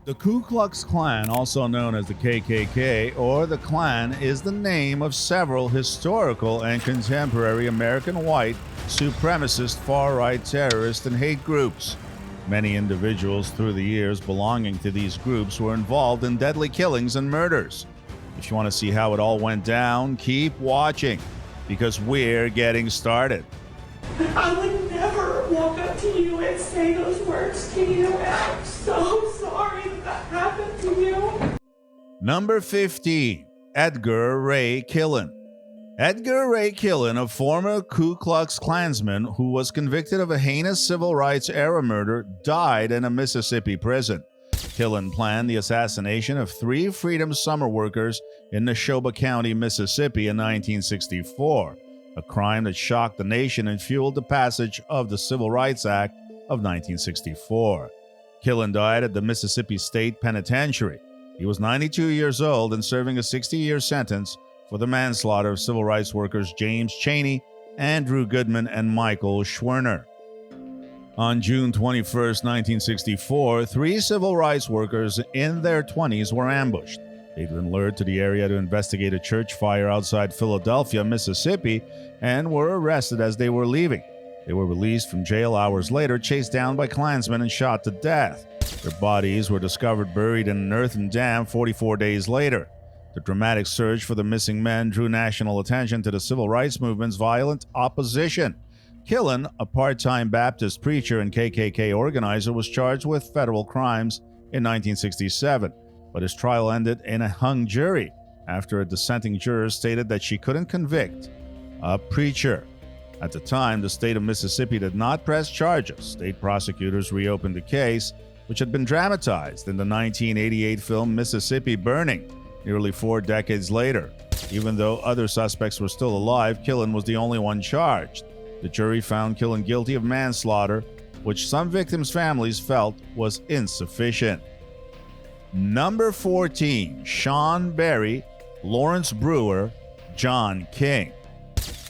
The Ku Klux Klan, also known as the KKK or the Klan, is the name of several historical and contemporary American white supremacist far-right terrorist and hate groups. Many individuals through the years belonging to these groups were involved in deadly killings and murders. If you want to see how it all went down, keep watching, because we're getting started. I would never walk up to you and say those words to you, and I'm so sorry that happened to you. Number 15, Edgar Ray Killen. Edgar Ray Killen, a former Ku Klux Klansman who was convicted of a heinous civil rights era murder, died in a Mississippi prison. Killen planned the assassination of 3 Freedom Summer workers in Neshoba County, Mississippi in 1964, a crime that shocked the nation and fueled the passage of the Civil Rights Act of 1964. Killen died at the Mississippi State Penitentiary. He was 92 years old and serving a 60-year sentence for the manslaughter of civil rights workers James Chaney, Andrew Goodman, and Michael Schwerner. On June 21, 1964, 3 civil rights workers in their 20s were ambushed. They'd been lured to the area to investigate a church fire outside Philadelphia, Mississippi, and were arrested as they were leaving. They were released from jail hours later, chased down by Klansmen and shot to death. Their bodies were discovered buried in an earthen dam 44 days later. The dramatic search for the missing men drew national attention to the civil rights movement's violent opposition. Killen, a part-time Baptist preacher and KKK organizer, was charged with federal crimes in 1967, but his trial ended in a hung jury after a dissenting juror stated that she couldn't convict a preacher. At the time, the state of Mississippi did not press charges. State prosecutors reopened the case, which had been dramatized in the 1988 film Mississippi Burning, nearly 4 decades later. Even though other suspects were still alive, Killen was the only one charged. The jury found Killen guilty of manslaughter, which some victims' families felt was insufficient. Number 14, Sean Berry, Lawrence Brewer, John King.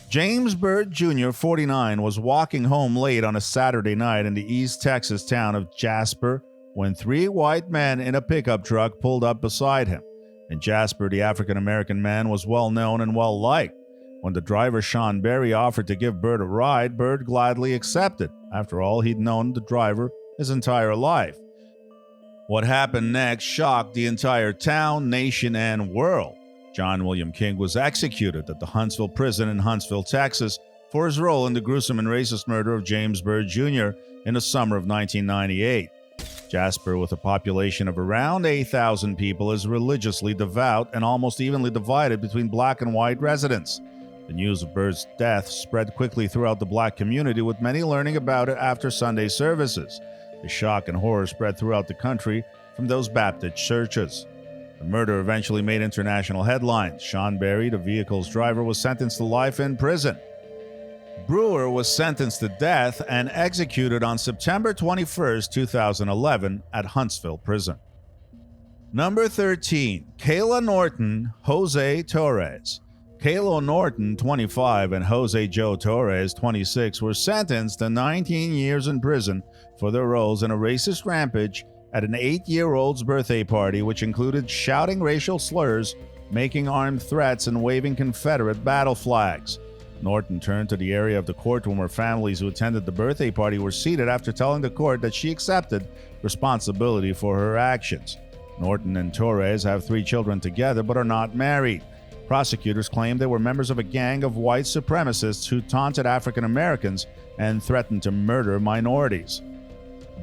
James Byrd Jr., 49, was walking home late on a Saturday night in the East Texas town of Jasper when 3 white men in a pickup truck pulled up beside him. In Jasper, the African-American man was well-known and well-liked. When the driver, Sean Berry, offered to give Byrd a ride, Byrd gladly accepted. After all, he'd known the driver his entire life. What happened next shocked the entire town, nation, and world. John William King was executed at the Huntsville prison in Huntsville, Texas, for his role in the gruesome and racist murder of James Byrd Jr. in the summer of 1998. Jasper, with a population of around 8,000 people, is religiously devout and almost evenly divided between black and white residents. The news of Byrd's death spread quickly throughout the black community, with many learning about it after Sunday services. The shock and horror spread throughout the country from those Baptist churches. The murder eventually made international headlines. Sean Berry, the vehicle's driver, was sentenced to life in prison. Brewer was sentenced to death and executed on September 21, 2011 at Huntsville Prison. Number 13, Kayla Norton, Jose Torres. Kayla Norton, 25, and Jose Joe Torres, 26, were sentenced to 19 years in prison for their roles in a racist rampage at an 8-year-old's birthday party, which included shouting racial slurs, making armed threats, and waving Confederate battle flags. Norton turned to the area of the courtroom where families who attended the birthday party were seated after telling the court that she accepted responsibility for her actions. Norton and Torres have 3 children together but are not married. Prosecutors claimed they were members of a gang of white supremacists who taunted African Americans and threatened to murder minorities.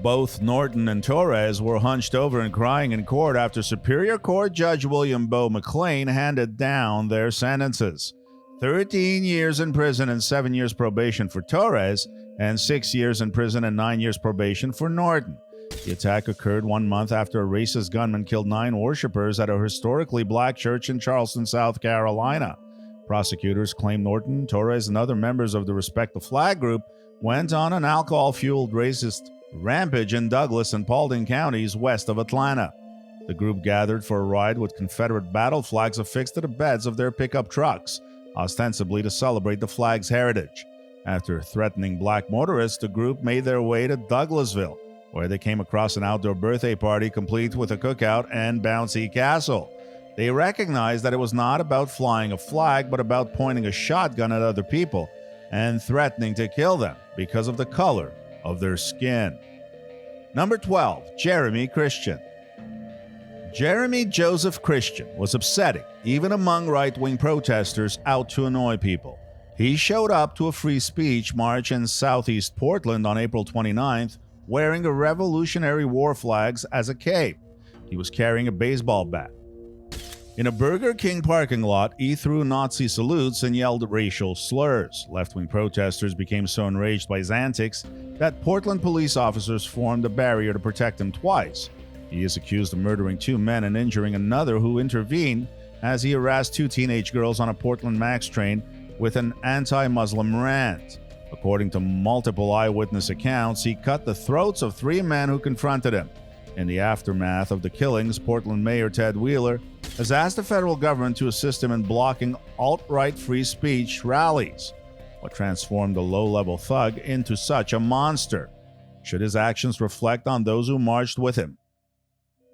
Both Norton and Torres were hunched over and crying in court after Superior Court Judge William Bo McLean handed down their sentences: 13 years in prison and 7 years probation for Torres, and 6 years in prison and 9 years probation for Norton. The attack occurred 1 month after a racist gunman killed 9 worshipers at a historically black church in Charleston, South Carolina. Prosecutors claim Norton, Torres, and other members of the Respect the Flag group went on an alcohol-fueled racist rampage in Douglas and Paulding counties west of Atlanta. The group gathered for a ride with Confederate battle flags affixed to the beds of their pickup trucks, ostensibly to celebrate the flag's heritage. After threatening black motorists, the group made their way to Douglasville, where they came across an outdoor birthday party complete with a cookout and bouncy castle. They recognized that it was not about flying a flag, but about pointing a shotgun at other people and threatening to kill them because of the color of their skin. Number 12, Jeremy Christian. Jeremy Joseph Christian was upsetting, even among right-wing protesters out to annoy people. He showed up to a free speech march in southeast Portland on April 29th wearing a Revolutionary War flags as a cape. He was carrying a baseball bat. In a Burger King parking lot, he threw Nazi salutes and yelled racial slurs. Left-wing protesters became so enraged by his antics that Portland police officers formed a barrier to protect him twice. He is accused of murdering 2 men and injuring another who intervened as he harassed 2 teenage girls on a Portland Max train with an anti-Muslim rant. According to multiple eyewitness accounts, he cut the throats of 3 men who confronted him. In the aftermath of the killings, Portland Mayor Ted Wheeler has asked the federal government to assist him in blocking alt-right free speech rallies. What transformed a low-level thug into such a monster? Should his actions reflect on those who marched with him?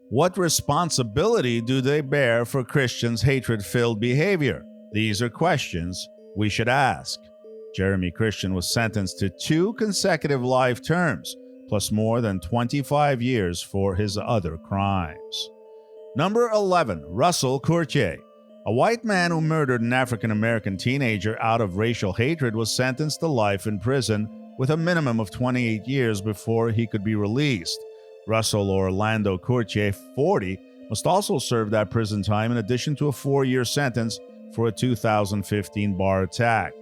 What responsibility do they bear for Christians' hatred-filled behavior? These are questions we should ask. Jeremy Christian was sentenced to 2 consecutive life terms, plus more than 25 years for his other crimes. Number 11, Russell Courtier. A white man who murdered an African-American teenager out of racial hatred was sentenced to life in prison with a minimum of 28 years before he could be released. Russell Orlando Courtier, 40, must also serve that prison time in addition to a 4-year sentence for a 2015 bar attack.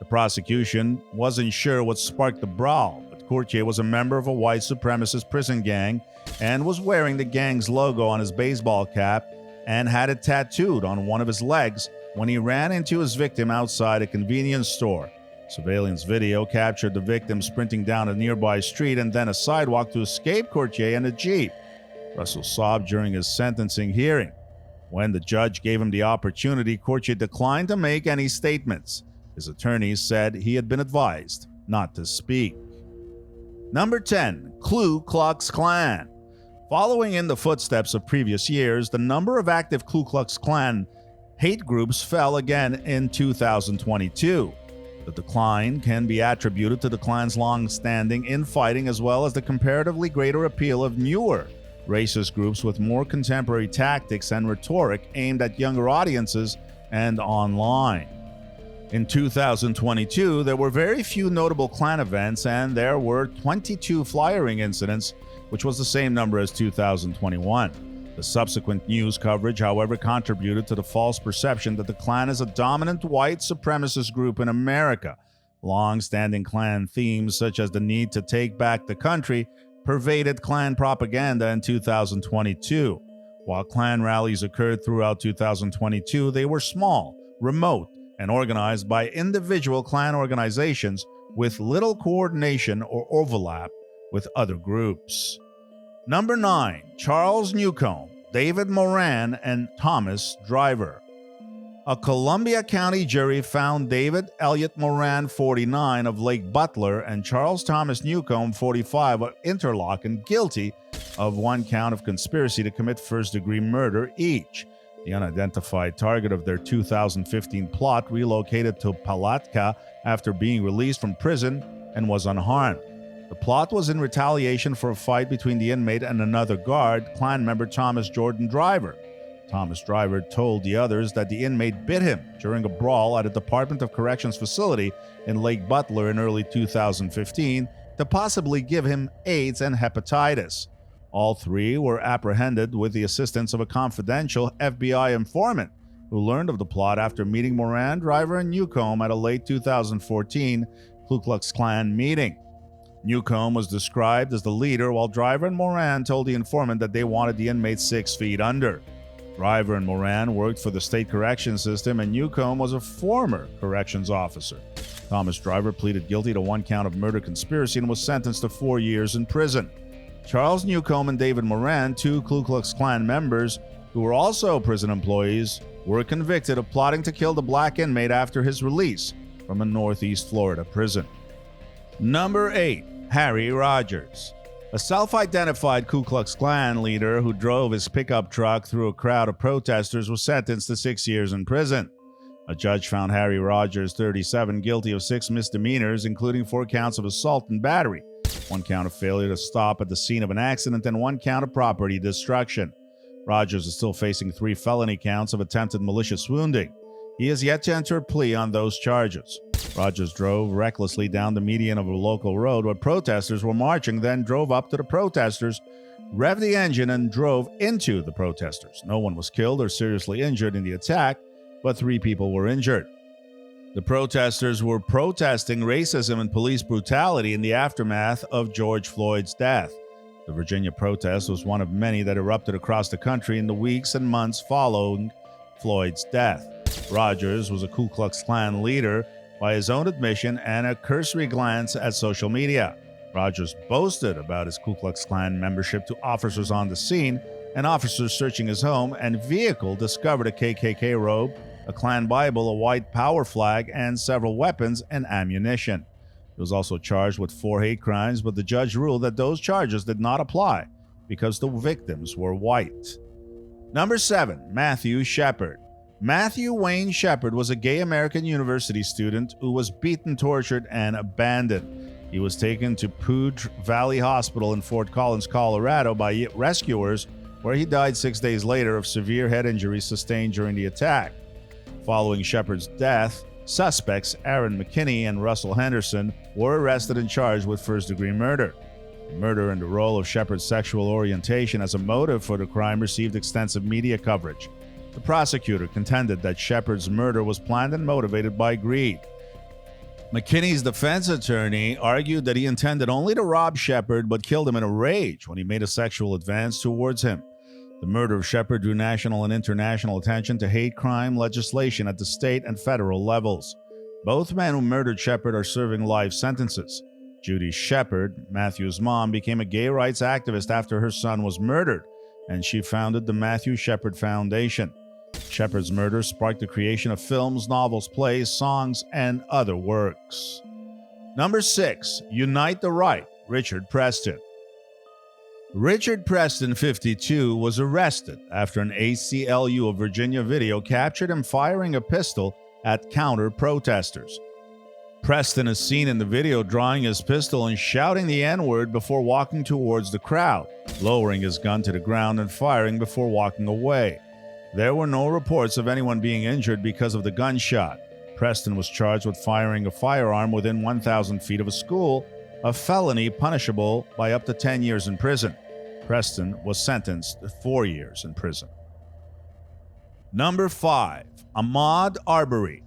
The prosecution wasn't sure what sparked the brawl, but Courtier was a member of a white supremacist prison gang and was wearing the gang's logo on his baseball cap and had it tattooed on one of his legs when he ran into his victim outside a convenience store. Surveillance video captured the victim sprinting down a nearby street and then a sidewalk to escape Courtier and a Jeep. Russell sobbed during his sentencing hearing. When the judge gave him the opportunity, Courtier declined to make any statements. His attorneys said he had been advised not to speak. Number 10, Klu Klux Klan. Following in the footsteps of previous years, the number of active Ku Klux Klan hate groups fell again in 2022. The decline can be attributed to the Klan's long-standing infighting as well as the comparatively greater appeal of newer racist groups with more contemporary tactics and rhetoric aimed at younger audiences and online. In 2022, there were very few notable Klan events and there were 22 flyering incidents, which was the same number as 2021. The subsequent news coverage, however, contributed to the false perception that the Klan is a dominant white supremacist group in America. Long-standing Klan themes, such as the need to take back the country, pervaded Klan propaganda in 2022. While Klan rallies occurred throughout 2022, they were small, remote, and organized by individual Klan organizations with little coordination or overlap with other groups. Number 9, Charles Newcomb, David Moran, and Thomas Driver. A Columbia County jury found David Elliott Moran, 49, of Lake Butler, and Charles Thomas Newcomb, 45, of Interlochen, guilty of 1 count of conspiracy to commit first-degree murder each. The unidentified target of their 2015 plot relocated to Palatka after being released from prison and was unharmed. The plot was in retaliation for a fight between the inmate and another guard, Klan member Thomas Jordan Driver. Thomas Driver told the others that the inmate bit him during a brawl at a Department of Corrections facility in Lake Butler in early 2015 to possibly give him AIDS and hepatitis. All 3 were apprehended with the assistance of a confidential FBI informant who learned of the plot after meeting Moran, Driver, and Newcomb at a late 2014 Ku Klux Klan meeting. Newcomb was described as the leader, while Driver and Moran told the informant that they wanted the inmates 6 feet under. Driver and Moran worked for the state corrections system, and Newcomb was a former corrections officer. Thomas Driver pleaded guilty to 1 count of murder conspiracy and was sentenced to 4 years in prison. Charles Newcomb and David Moran, 2 Ku Klux Klan members who were also prison employees, were convicted of plotting to kill the black inmate after his release from a Northeast Florida prison. Number 8, Harry Rogers. A self-identified Ku Klux Klan leader who drove his pickup truck through a crowd of protesters was sentenced to 6 years in prison. A judge found Harry Rogers, 37, guilty of 6 misdemeanors, including 4 counts of assault and battery, 1 count of failure to stop at the scene of an accident, and 1 count of property destruction. Rogers is still facing 3 felony counts of attempted malicious wounding. He has yet to enter a plea on those charges. Rogers drove recklessly down the median of a local road where protesters were marching, then drove up to the protesters, revved the engine, and drove into the protesters. No one was killed or seriously injured in the attack, but 3 people were injured. The protesters were protesting racism and police brutality in the aftermath of George Floyd's death. The Virginia protest was one of many that erupted across the country in the weeks and months following Floyd's death. Rogers was a Ku Klux Klan leader by his own admission and a cursory glance at social media. Rogers boasted about his Ku Klux Klan membership to officers on the scene, and officers searching his home and vehicle discovered a KKK robe, a Klan Bible, a white power flag, and several weapons and ammunition. He was also charged with 4 hate crimes, but the judge ruled that those charges did not apply because the victims were white. Number 7, Matthew Shepard. Matthew Wayne Shepard was a gay American university student who was beaten, tortured, and abandoned. He was taken to Poudre Valley Hospital in Fort Collins, Colorado by rescuers, where he died 6 days later of severe head injuries sustained during the attack. Following Shepard's death, suspects Aaron McKinney and Russell Henderson were arrested and charged with first-degree murder. The murder and the role of Shepard's sexual orientation as a motive for the crime received extensive media coverage. The prosecutor contended that Shepard's murder was planned and motivated by greed. McKinney's defense attorney argued that he intended only to rob Shepard but killed him in a rage when he made a sexual advance towards him. The murder of Shepard drew national and international attention to hate crime legislation at the state and federal levels. Both men who murdered Shepard are serving life sentences. Judy Shepard, Matthew's mom, became a gay rights activist after her son was murdered, and she founded the Matthew Shepard Foundation. Shepard's murder sparked the creation of films, novels, plays, songs, and other works. Number 6, Unite the Right, Richard Preston. Richard Preston, 52, was arrested after an ACLU of Virginia video captured him firing a pistol at counter-protesters. Preston is seen in the video drawing his pistol and shouting the N-word before walking towards the crowd, lowering his gun to the ground and firing before walking away. There were no reports of anyone being injured because of the gunshot. Preston was charged with firing a firearm within 1,000 feet of a school, a felony punishable by up to 10 years in prison. Preston was sentenced to 4 years in prison. Number 5, Ahmad Arbury.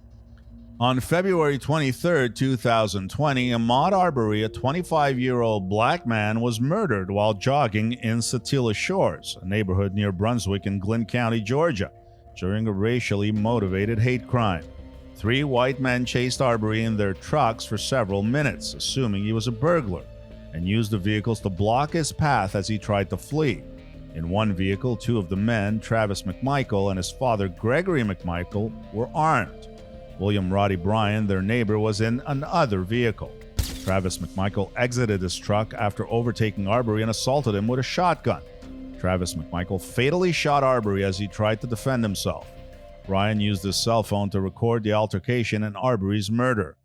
On February 23, 2020, Ahmad Arbury, a 25-year-old black man, was murdered while jogging in Satilla Shores, a neighborhood near Brunswick in Glynn County, Georgia, during a racially motivated hate crime. 3 white men chased Arbury in their trucks for several minutes, assuming he was a burglar, and used the vehicles to block his path as he tried to flee. In one vehicle, 2 of the men, Travis McMichael and his father, Gregory McMichael, were armed. William Roddy Bryan, their neighbor, was in another vehicle. Travis McMichael exited his truck after overtaking Arbury and assaulted him with a shotgun. Travis McMichael fatally shot Arbury as he tried to defend himself. Bryan used his cell phone to record the altercation and Arbury's murder.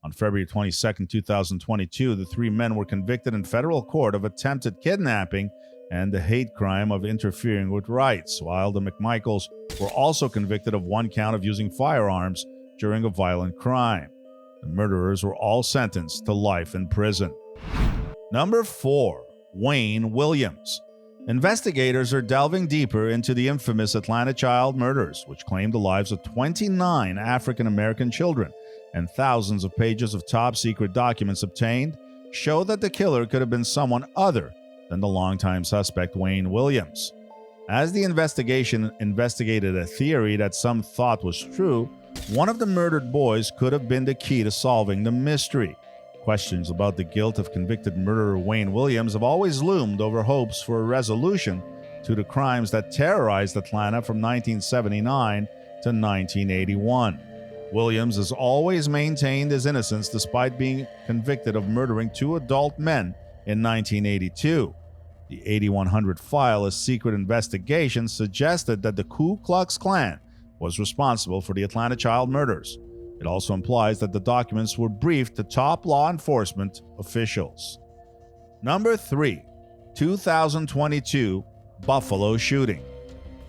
On February 22, 2022, the 3 men were convicted in federal court of attempted kidnapping and the hate crime of interfering with rights, while the McMichaels were also convicted of 1 count of using firearms during a violent crime. The murderers were all sentenced to life in prison. Number 4, Wayne Williams. Investigators are delving deeper into the infamous Atlanta child murders, which claimed the lives of 29 African-American children, and thousands of pages of top-secret documents obtained show that the killer could have been someone other than the longtime suspect Wayne Williams. As the investigation investigated a theory that some thought was true, one of the murdered boys could have been the key to solving the mystery. Questions about the guilt of convicted murderer Wayne Williams have always loomed over hopes for a resolution to the crimes that terrorized Atlanta from 1979 to 1981. Williams has always maintained his innocence despite being convicted of murdering 2 adult men in 1982. The 8100 file, a secret investigation, suggested that the Ku Klux Klan was responsible for the Atlanta child murders. It also implies that the documents were briefed to top law enforcement officials. Number 3. 2022 Buffalo shooting.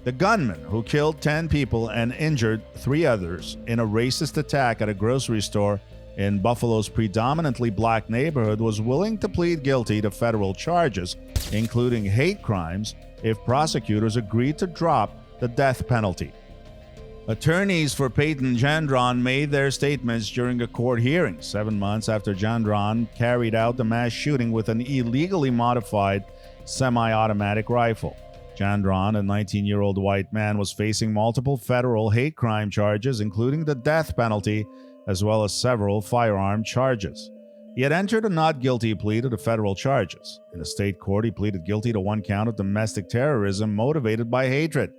The gunman who killed 10 people and injured 3 others in a racist attack at a grocery store in Buffalo's predominantly black neighborhood was willing to plead guilty to federal charges, including hate crimes, if prosecutors agreed to drop the death penalty. Attorneys for Peyton Gendron made their statements during a court hearing 7 months after Gendron carried out the mass shooting with an illegally modified semi-automatic rifle. Gendron, a 19-year-old white man, was facing multiple federal hate crime charges, including the death penalty, as well as several firearm charges. He had entered a not guilty plea to the federal charges. In a state court, he pleaded guilty to 1 count of domestic terrorism motivated by hatred,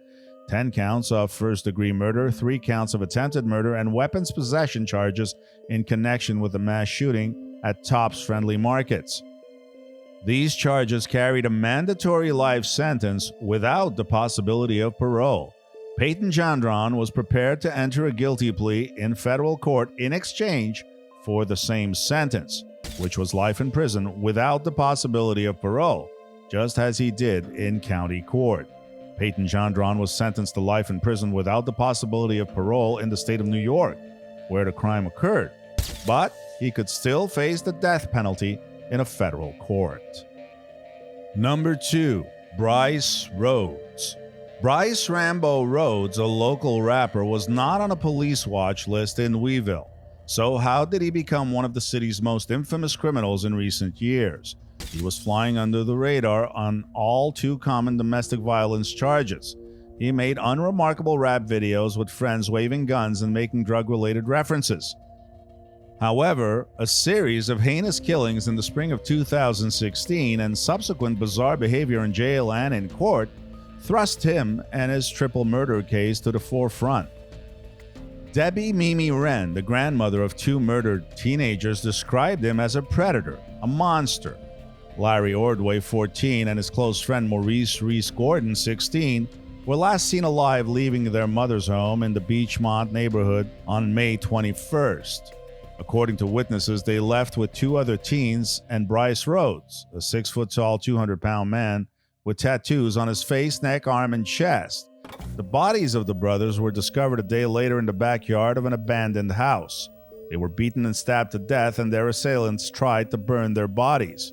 10 counts of first-degree murder, 3 counts of attempted murder, and weapons possession charges in connection with the mass shooting at Tops Friendly Markets. These charges carried a mandatory life sentence without the possibility of parole. Peyton Gendron was prepared to enter a guilty plea in federal court in exchange for the same sentence, which was life in prison without the possibility of parole, just as he did in county court. Peyton Gendron was sentenced to life in prison without the possibility of parole in the state of New York, where the crime occurred, but he could still face the death penalty in a federal court. Number 2. Bryce Rhodes. Bryce Rambo Rhodes, a local rapper, was not on a police watch list in Louisville. So how did he become one of the city's most infamous criminals in recent years? He was flying under the radar on all too common domestic violence charges. He made unremarkable rap videos with friends waving guns and making drug-related references. However, a series of heinous killings in the spring of 2016 and subsequent bizarre behavior in jail and in court thrust him and his triple murder case to the forefront. Debbie Mimi Wren, the grandmother of 2 murdered teenagers, described him as a predator, a monster. Larry Ordway, 14, and his close friend Maurice Reese Gordon, 16, were last seen alive leaving their mother's home in the Beachmont neighborhood on May 21st. According to witnesses, they left with 2 other teens and Bryce Rhodes, a 6-foot-tall, 200-pound man with tattoos on his face, neck, arm, and chest. The bodies of the brothers were discovered a day later in the backyard of an abandoned house. They were beaten and stabbed to death, and their assailants tried to burn their bodies.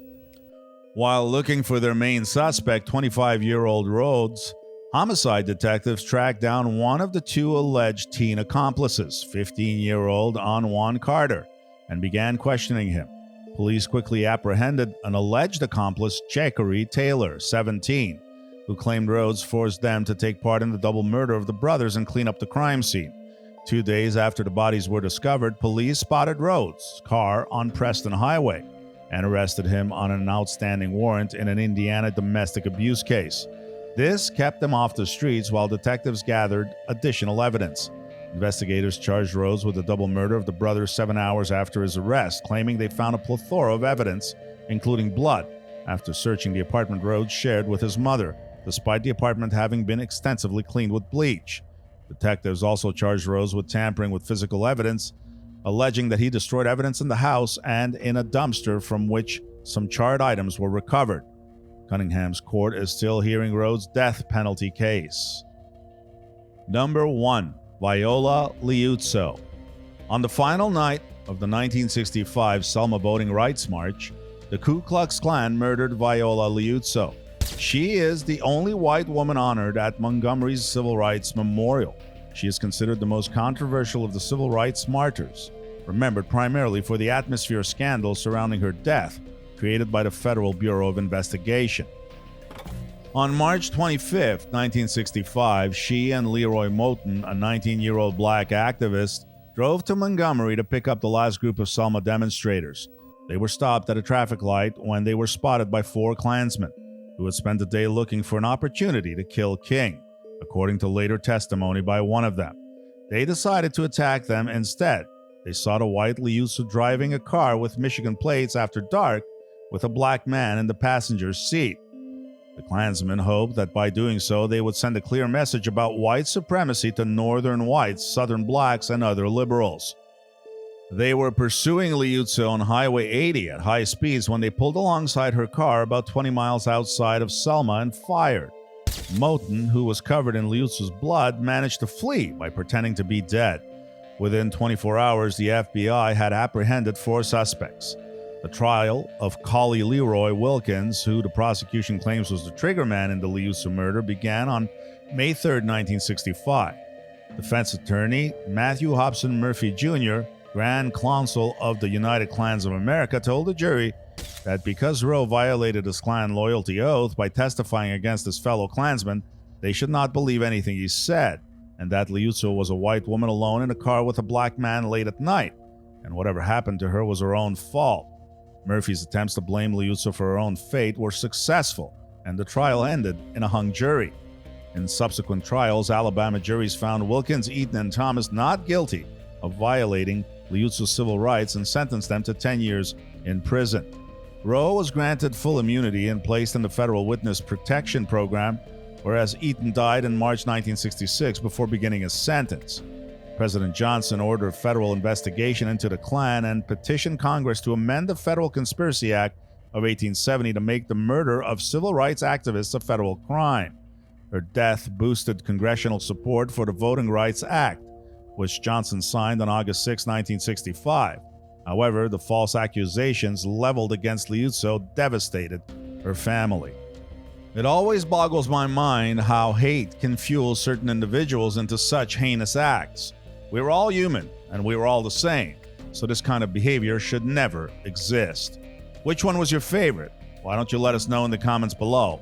While looking for their main suspect, 25-year-old Rhodes, homicide detectives tracked down one of the 2 alleged teen accomplices, 15-year-old Anwan Carter, and began questioning him. Police quickly apprehended an alleged accomplice, Jackery Taylor, 17, who claimed Rhodes forced them to take part in the double murder of the brothers and clean up the crime scene. 2 days after the bodies were discovered, police spotted Rhodes' car on Preston Highway and arrested him on an outstanding warrant in an Indiana domestic abuse case. This kept them off the streets while detectives gathered additional evidence. Investigators charged Rhodes with the double murder of the brothers 7 hours after his arrest, claiming they found a plethora of evidence, including blood, after searching the apartment Rhodes shared with his mother, despite the apartment having been extensively cleaned with bleach. Detectives also charged Rhodes with tampering with physical evidence, alleging that he destroyed evidence in the house and in a dumpster from which some charred items were recovered. Cunningham's court is still hearing Rhodes' death penalty case. Number 1. Viola Liuzzo. On the final night of the 1965 Selma Voting Rights March, the Ku Klux Klan murdered Viola Liuzzo. She is the only white woman honored at Montgomery's Civil Rights Memorial. She is considered the most controversial of the civil rights martyrs, remembered primarily for the atmosphere scandal surrounding her death, created by the Federal Bureau of Investigation. On March 25, 1965, she and Leroy Moten, a 19-year-old black activist, drove to Montgomery to pick up the last group of Selma demonstrators. They were stopped at a traffic light when they were spotted by 4 Klansmen, who had spent the day looking for an opportunity to kill King, according to later testimony by one of them. They decided to attack them instead. They saw the white Liuzzo driving a car with Michigan plates after dark, with a black man in the passenger seat. The Klansmen hoped that by doing so, they would send a clear message about white supremacy to northern whites, southern blacks, and other liberals. They were pursuing Liuzzo on Highway 80 at high speeds when they pulled alongside her car about 20 miles outside of Selma and fired. Moten, who was covered in Liuzzo's blood, managed to flee by pretending to be dead. Within 24 hours, the FBI had apprehended 4 suspects. The trial of Collie Leroy Wilkins, who the prosecution claims was the triggerman in the Liuzzo murder, began on May 3, 1965. Defense attorney Matthew Hobson Murphy Jr., Grand Counsel of the United Klans of America, told the jury that because Rowe violated his Klan loyalty oath by testifying against his fellow Klansmen, they should not believe anything he said, and that Liuzzo was a white woman alone in a car with a black man late at night, and whatever happened to her was her own fault. Murphy's attempts to blame Liuzzo for her own fate were successful, and the trial ended in a hung jury. In subsequent trials, Alabama juries found Wilkins, Eaton, and Thomas not guilty of violating Liuzzo's civil rights and sentenced them to 10 years in prison. Rowe was granted full immunity and placed in the Federal Witness Protection Program, whereas Eaton died in March 1966 before beginning his sentence. President Johnson ordered a federal investigation into the Klan and petitioned Congress to amend the Federal Conspiracy Act of 1870 to make the murder of civil rights activists a federal crime. Her death boosted congressional support for the Voting Rights Act, which Johnson signed on August 6, 1965. However, the false accusations leveled against Liuzzo devastated her family. It always boggles my mind how hate can fuel certain individuals into such heinous acts. We're all human, and we're all the same, so this kind of behavior should never exist. Which one was your favorite? Why don't you let us know in the comments below?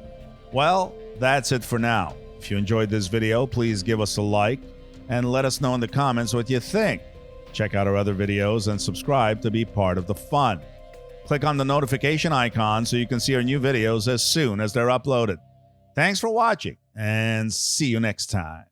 Well, that's it for now. If you enjoyed this video, please give us a like, and let us know in the comments what you think. Check out our other videos and subscribe to be part of the fun. Click on the notification icon so you can see our new videos as soon as they're uploaded. Thanks for watching, and see you next time.